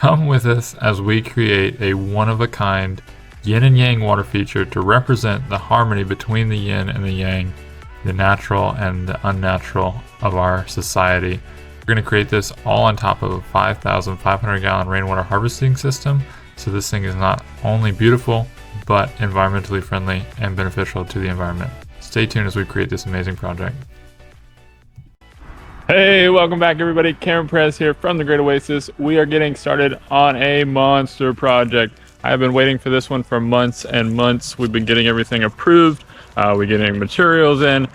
Come with us as we create a one-of-a-kind yin and yang water feature to represent the harmony between the yin and the yang, the natural and the unnatural of our society. We're going to create this all on top of a 5,500 gallon rainwater harvesting system, so this thing is not only beautiful, but environmentally friendly and beneficial to the environment. Stay tuned as we create this amazing project. Hey, welcome back everybody. Cameron Perez here from The Great Oasis. We are getting started on a monster project. I have been waiting for this one for months and months. We've been getting everything approved. We're getting materials in.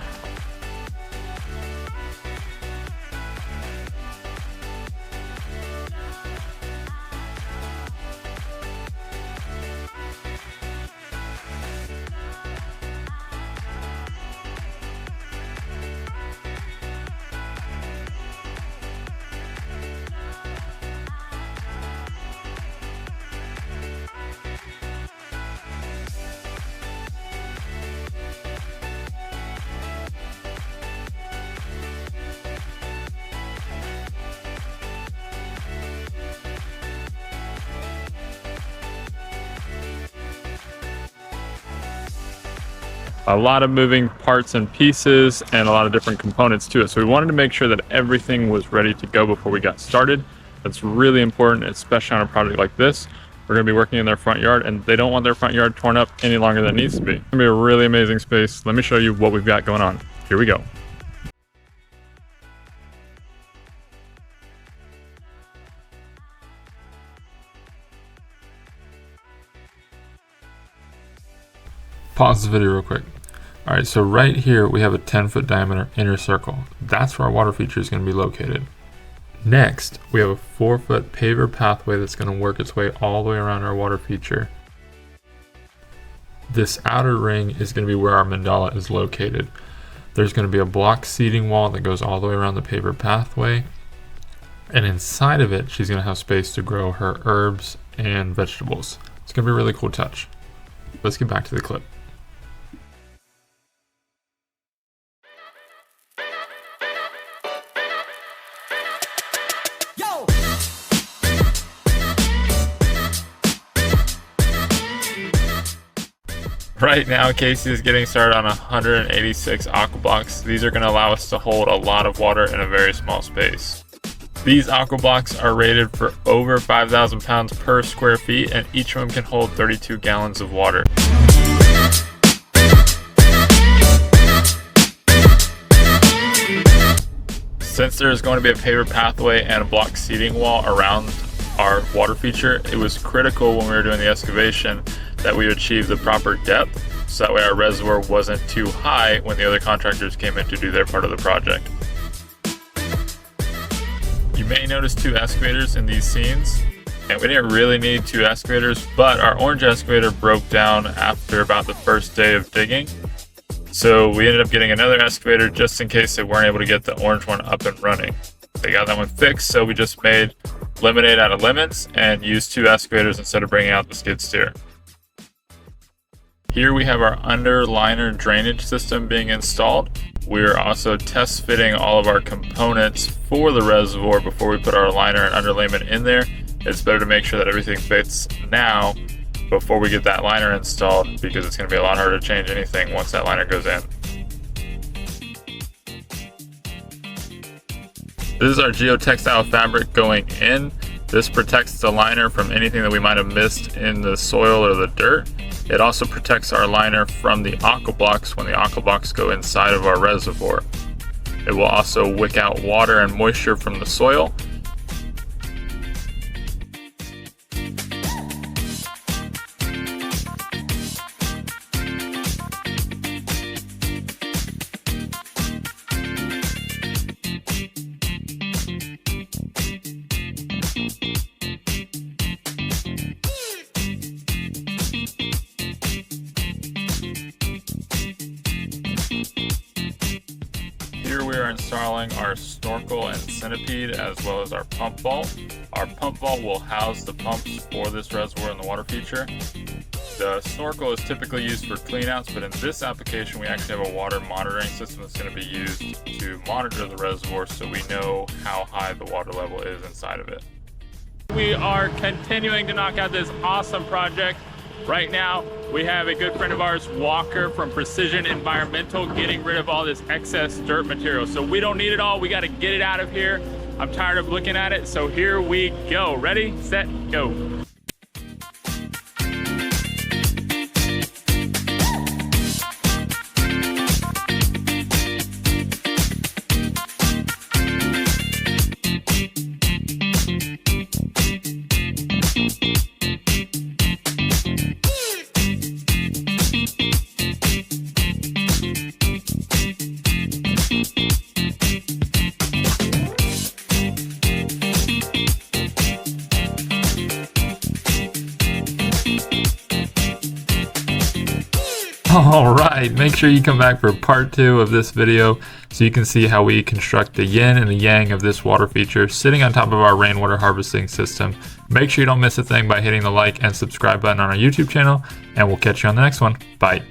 A lot of moving parts and pieces and a lot of different components to it. So we wanted to make sure that everything was ready to go before we got started. That's really important, especially on a project like this. We're going to be working in their front yard, and they don't want their front yard torn up any longer than it needs to be. It's going to be a really amazing space. Let me show you what we've got going on. Here we go. Pause the video real quick. Alright, so right here we have a 10-foot diameter inner circle. That's where our water feature is going to be located. Next, we have a 4-foot paver pathway that's going to work its way all the way around our water feature. This outer ring is going to be where our mandala is located. There's going to be a block seating wall that goes all the way around the paver pathway. And inside of it, she's going to have space to grow her herbs and vegetables. It's going to be a really cool touch. Let's get back to the clip. Right now, Casey is getting started on 186 aquablocks. These are going to allow us to hold a lot of water in a very small space. These aquablocks are rated for over 5,000 pounds per square feet, and each of them can hold 32 gallons of water. Since there is going to be a paver pathway and a block seating wall around our water feature, it was critical when we were doing the excavation that we achieve the proper depth, so that way our reservoir wasn't too high when the other contractors came in to do their part of the project. You may notice 2 excavators in these scenes, and we didn't really need 2 excavators, but our orange excavator broke down after about the first day of digging. So we ended up getting another excavator just in case they weren't able to get the orange one up and running. They got that one fixed, so we just made lemonade out of lemons and used 2 excavators instead of bringing out the skid steer. Here we have our underliner drainage system being installed. We are also test fitting all of our components for the reservoir before we put our liner and underlayment in there. It's better to make sure that everything fits now before we get that liner installed, because it's going to be a lot harder to change anything once that liner goes in. This is our geotextile fabric going in. This protects the liner from anything that we might have missed in the soil or the dirt. It also protects our liner from the aquablocks when the aquablocks go inside of our reservoir. It will also wick out water and moisture from the soil. Here we are installing our snorkel and centipede as well as our pump vault. Our pump vault will house the pumps for this reservoir and the water feature. The snorkel is typically used for cleanouts, but in this application we actually have a water monitoring system that's going to be used to monitor the reservoir so we know how high the water level is inside of it. We are continuing to knock out this awesome project. Right now, we have a good friend of ours, Walker from Precision Environmental, getting rid of all this excess dirt material. So we don't need it all, we gotta get it out of here. I'm tired of looking at it, so here we go. Ready, set, go. Alright, make sure you come back for part 2 of this video so you can see how we construct the yin and the yang of this water feature sitting on top of our rainwater harvesting system. Make sure you don't miss a thing by hitting the like and subscribe button on our YouTube channel, and we'll catch you on the next one. Bye.